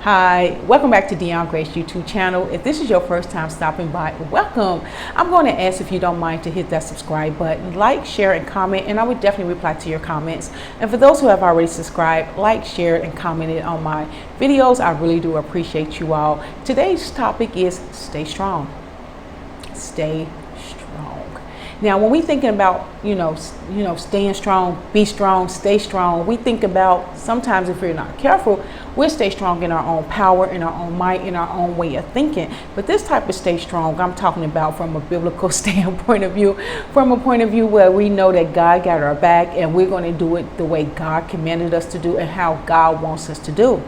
Hi, welcome back to Dion Grace YouTube channel. If this is your first time stopping by, welcome. I'm going to ask if you don't mind to hit that subscribe button, like, share, and comment, and I would definitely reply to your comments. And for those who have already subscribed, like, shared, and commented on my videos, I really do appreciate you all. Today's topic is stay strong. Stay strong. Now, when we thinking about, staying strong, be strong, stay strong, we think about sometimes if we're not careful, we'll stay strong in our own power, in our own might, in our own way of thinking. But this type of stay strong, I'm talking about from a biblical standpoint of view, from a point of view where we know that God got our back and we're going to do it the way God commanded us to do and how God wants us to do.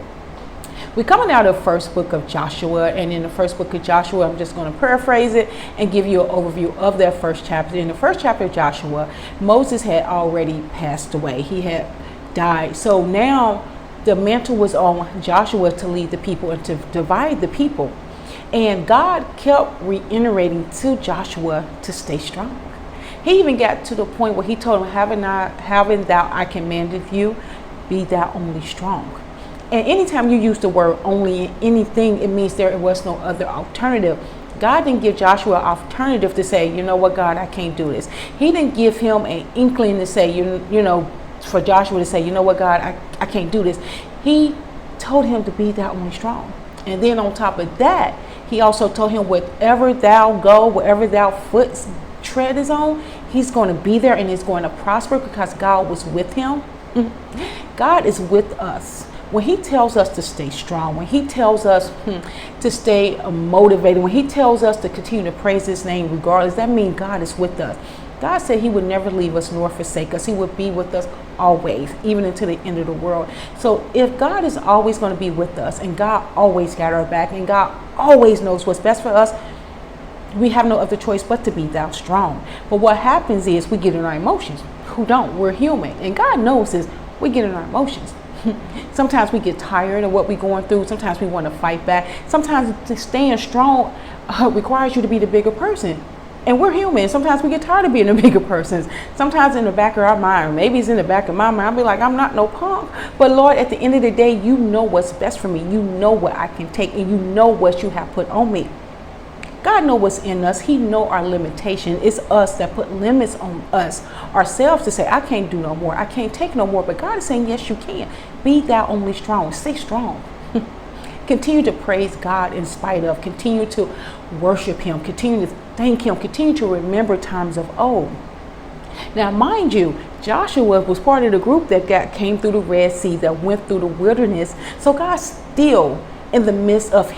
We're coming out of the first book of Joshua, and in the first book of Joshua, I'm just going to paraphrase it and give you an overview of that first chapter. In the first chapter of Joshua, Moses had already passed away. He had died. So now the mantle was on Joshua to lead the people and to divide the people. And God kept reiterating to Joshua to stay strong. He even got to the point where he told him, having thou I commanded you, be thou only strong. And anytime you use the word only in anything, it means there was no other alternative. God didn't give Joshua an alternative to say, you know what, God, I can't do this. He didn't give him an inkling to say, for Joshua to say, you know what, God, I can't do this. He told him to be thou only strong. And then on top of that, he also told him, wherever thou go, wherever thou foot tread is on, he's going to be there and it's going to prosper because God was with him. God is with us. When he tells us to stay strong, when he tells us to stay motivated, when he tells us to continue to praise his name regardless, that means God is with us. God said he would never leave us nor forsake us. He would be with us always, even until the end of the world. So if God is always going to be with us and God always got our back and God always knows what's best for us, we have no other choice but to be thou strong. But what happens is we get in our emotions. Who don't? We're human. And God knows this. We get in our emotions. Sometimes we get tired of what we're going through. Sometimes we want to fight back. Sometimes staying strong requires you to be the bigger person. And we're human. Sometimes we get tired of being the bigger persons. Sometimes in the back of our mind, maybe it's in the back of my mind, I'll be like, I'm not no punk. But Lord, at the end of the day, you know what's best for me. You know what I can take and you know what you have put on me. God knows what's in us. He knows our limitation. It's us that put limits on us, ourselves, to say, I can't do no more. I can't take no more. But God is saying, yes, you can. Be thou only strong. Stay strong. Continue to praise God in spite of. Continue to worship him. Continue to thank him. Continue to remember times of old. Now, mind you, Joshua was part of the group that came through the Red Sea, that went through the wilderness. So God still, in the midst of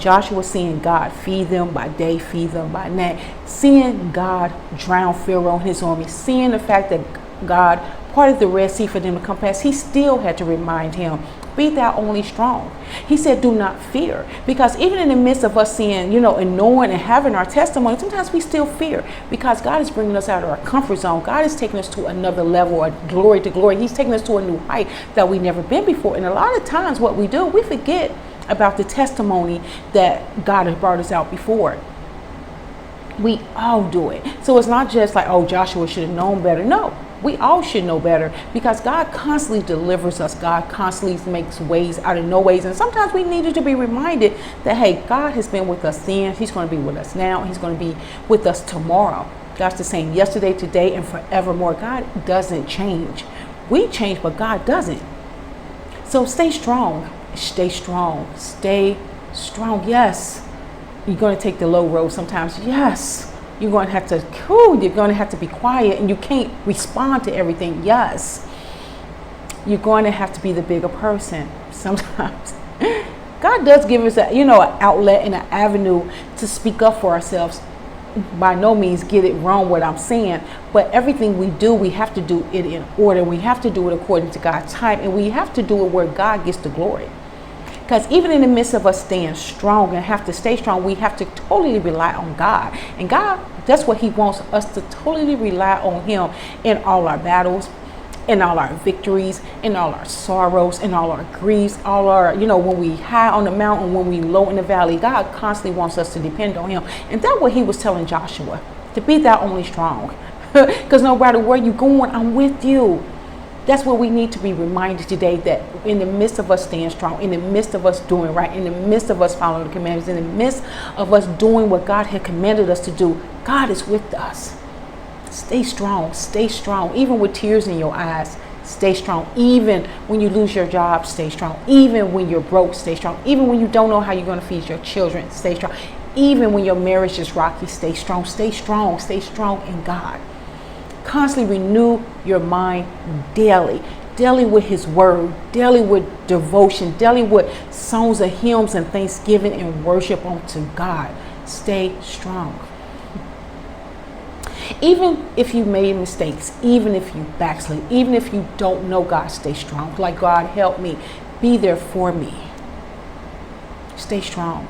Joshua seeing God feed them by day, feed them by night, seeing God drown Pharaoh and his army, seeing the fact that God parted the Red Sea for them to come past, he still had to remind him, be thou only strong. He said, do not fear. Because even in the midst of us seeing, and knowing and having our testimony, sometimes we still fear because God is bringing us out of our comfort zone. God is taking us to another level of glory to glory. He's taking us to a new height that we've never been before. And a lot of times what we do, we forget about the testimony that God has brought us out before. We all do it. So it's not just like, oh, Joshua should have known better. No, we all should know better because God constantly delivers us. God constantly makes ways out of no ways. And sometimes we needed to be reminded that, hey, God has been with us then. He's going to be with us now. He's going to be with us tomorrow. God's the same yesterday, today, and forevermore. God doesn't change. We change, but God doesn't. So stay strong. Stay strong. Stay strong. Yes. You're going to take the low road sometimes. Yes. You're going to have to be quiet and you can't respond to everything. Yes. You're going to have to be the bigger person sometimes. God does give us an outlet and an avenue to speak up for ourselves. By no means get it wrong what I'm saying, but everything we do, we have to do it in order. We have to do it according to God's time, and we have to do it where God gets the glory. Because even in the midst of us staying strong and have to stay strong, we have to totally rely on God. And God, that's what he wants us to totally rely on him in all our battles, in all our victories, in all our sorrows, in all our griefs, all our, when we high on the mountain, when we low in the valley. God constantly wants us to depend on him. And that's what he was telling Joshua, to be thou only strong. Because no matter where you're going, I'm with you. That's what we need to be reminded today, that in the midst of us staying strong, in the midst of us doing right, in the midst of us following the commandments, in the midst of us doing what God had commanded us to do, God is with us. Stay strong, stay strong. Even with tears in your eyes, stay strong. Even when you lose your job, stay strong. Even when you're broke, stay strong. Even when you don't know how you're going to feed your children, stay strong. Even when your marriage is rocky, stay strong. Stay strong. Stay strong in God. Constantly renew your mind daily. Daily with his word. Daily with devotion. Daily with songs of hymns and thanksgiving and worship unto God. Stay strong. Even if you made mistakes, even if you backslid, even if you don't know God, stay strong. Like, God, help me. Be there for me. Stay strong.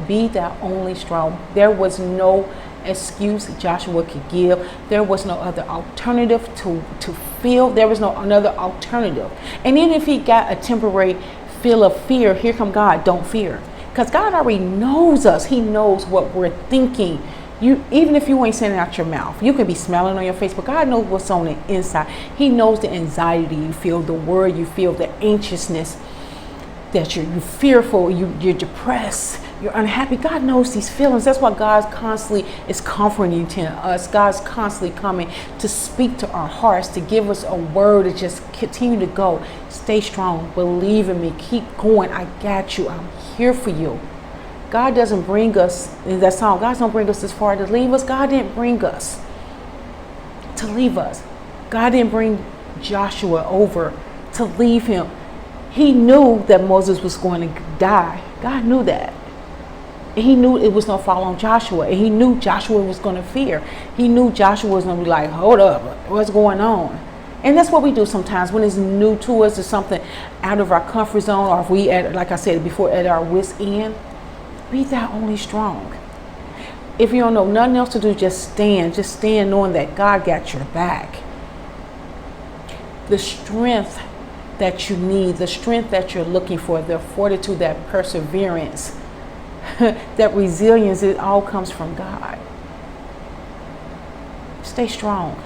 Be thou only strong. There was no excuse Joshua could give. There was no other alternative to feel. There was no another alternative. And even if he got a temporary feel of fear, here come God, don't fear. Because God already knows us. He knows what we're thinking. Even if you ain't saying it out your mouth, you could be smiling on your face, but God knows what's on the inside. He knows the anxiety you feel, the worry you feel, the anxiousness, that you're fearful, you're depressed, you're unhappy. God knows these feelings. That's why God constantly is comforting to us. God's constantly coming to speak to our hearts, to give us a word to just continue to go. Stay strong. Believe in me. Keep going. I got you. I'm here for you. God doesn't bring us, in that song, God don't bring us this far to leave us. God didn't bring us to leave us. God didn't bring Joshua over to leave him. He knew that Moses was going to die. God knew that. He knew it was going to fall on Joshua. And he knew Joshua was going to fear. He knew Joshua was going to be like, hold up, what's going on? And that's what we do sometimes when it's new to us, or something out of our comfort zone, or if we, like I said before, at our wit's end. Be thou only strong. If you don't know nothing else to do, just stand. Just stand knowing that God got your back. The strength that you need, the strength that you're looking for, the fortitude, that perseverance, that resilience, it all comes from God. Stay strong.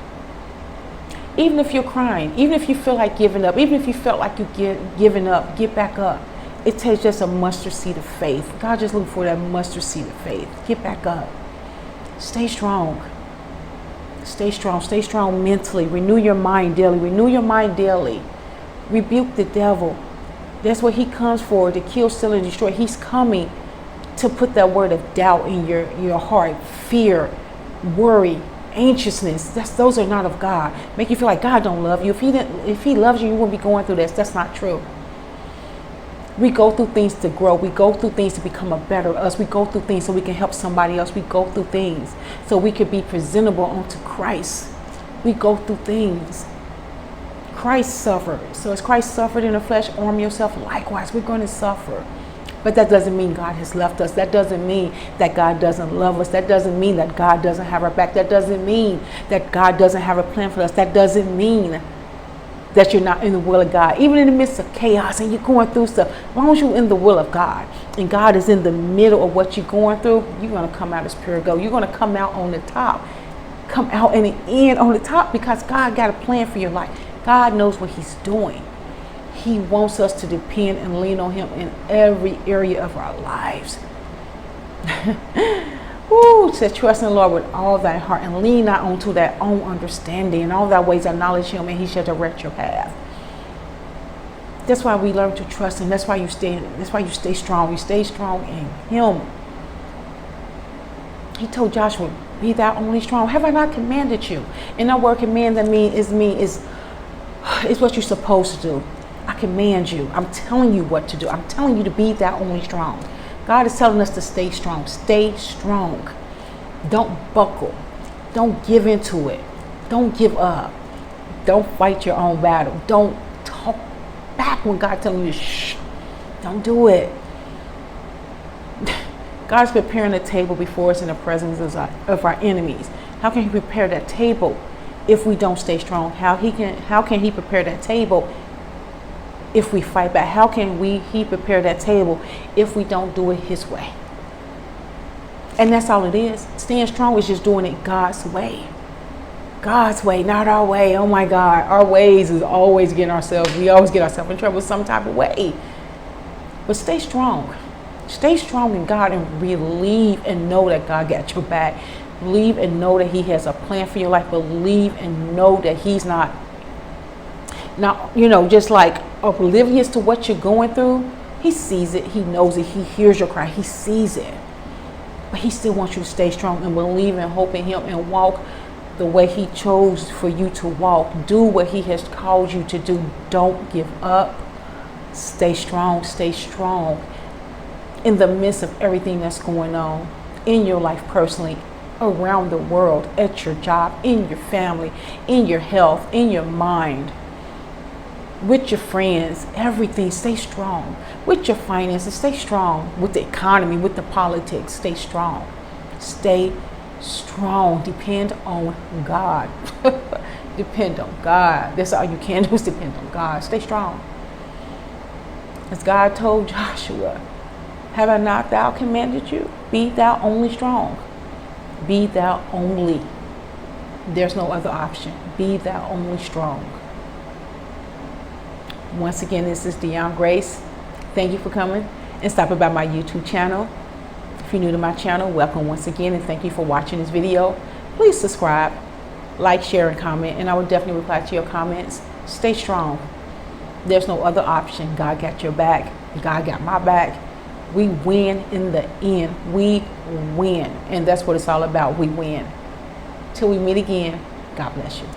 Even if you're crying, even if you feel like giving up, even if you felt like you're giving up, get back up. It takes just a mustard seed of faith. God just looking for that mustard seed of faith. Get back up. Stay strong. Stay strong. Stay strong mentally. Renew your mind daily. Renew your mind daily. Rebuke the devil. That's what he comes for, to kill, steal, and destroy. He's coming to put that word of doubt in your heart. Fear, worry, anxiousness. Those are not of God. Make you feel like God don't love you. If he loves you, you wouldn't be going through this. That's not true. We go through things to grow. We go through things to become a better us. We go through things so we can help somebody else. We go through things so we can be presentable unto Christ. We go through things. Christ suffered. So as Christ suffered in the flesh, arm yourself. Likewise, we're going to suffer. But that doesn't mean God has left us. That doesn't mean that God doesn't love us. That doesn't mean that God doesn't have our back. That doesn't mean that God doesn't have a plan for us. That doesn't mean that you're not in the will of God. Even in the midst of chaos and you're going through stuff, as long as you're in the will of God and God is in the middle of what you're going through, you're going to come out as pure gold. You're going to come out on the top. Come out in the end on the top, because God got a plan for your life. God knows what he's doing. He wants us to depend and lean on him in every area of our lives. Woo, to trust in the Lord with all thy heart and lean not onto thy own understanding. In all thy ways acknowledge him, and he shall direct your path. That's why we learn to trust him. That's why you stay strong. You stay strong in him. He told Joshua, be thou only strong. Have I not commanded you? And that word command that is what you're supposed to do. I command you. I'm telling you what to do. I'm telling you to be thou only strong. God is telling us to stay strong. Stay strong. Don't buckle. Don't give into it. Don't give up. Don't fight your own battle. Don't talk back when God telling you, shh. Don't do it. God's preparing a table before us in the presence of our enemies. How can he prepare that table if we don't stay strong? How can he prepare that table if we fight back? How can he prepare that table if we don't do it his way? And that's all it is. Staying strong is just doing it God's way. God's way, not our way. Oh my God. Our ways is always we always get ourselves in trouble some type of way. But stay strong. Stay strong in God and believe and know that God got your back. Believe and know that He has a plan for your life. Believe and know that He's not, just like oblivious to what you're going through. He sees it. He knows it. He hears your cry. He sees it. But He still wants you to stay strong and believe and hope in Him and walk the way He chose for you to walk. Do what He has called you to do. Don't give up. Stay strong. Stay strong in the midst of everything that's going on in your life personally, around the world, at your job, in your family, in your health, in your mind, with your friends, everything. Stay strong. With your finances, stay strong. With the economy, with the politics, stay strong. Stay strong. Depend on God. Depend on God. That's all you can do is depend on God. Stay strong. As God told Joshua, have I not thou commanded you? Be thou only strong. Be thou only. There's no other option. Be thou only strong. Once again, this is Dion Grace. Thank you for coming and stopping by my YouTube channel. If you're new to my channel, welcome once again, and thank you for watching this video. Please subscribe, like, share, and comment, and I will definitely reply to your comments. Stay strong. There's no other option. God got your back. God got my back. We win in the end. We win. And that's what it's all about. We win. Till we meet again, God bless you.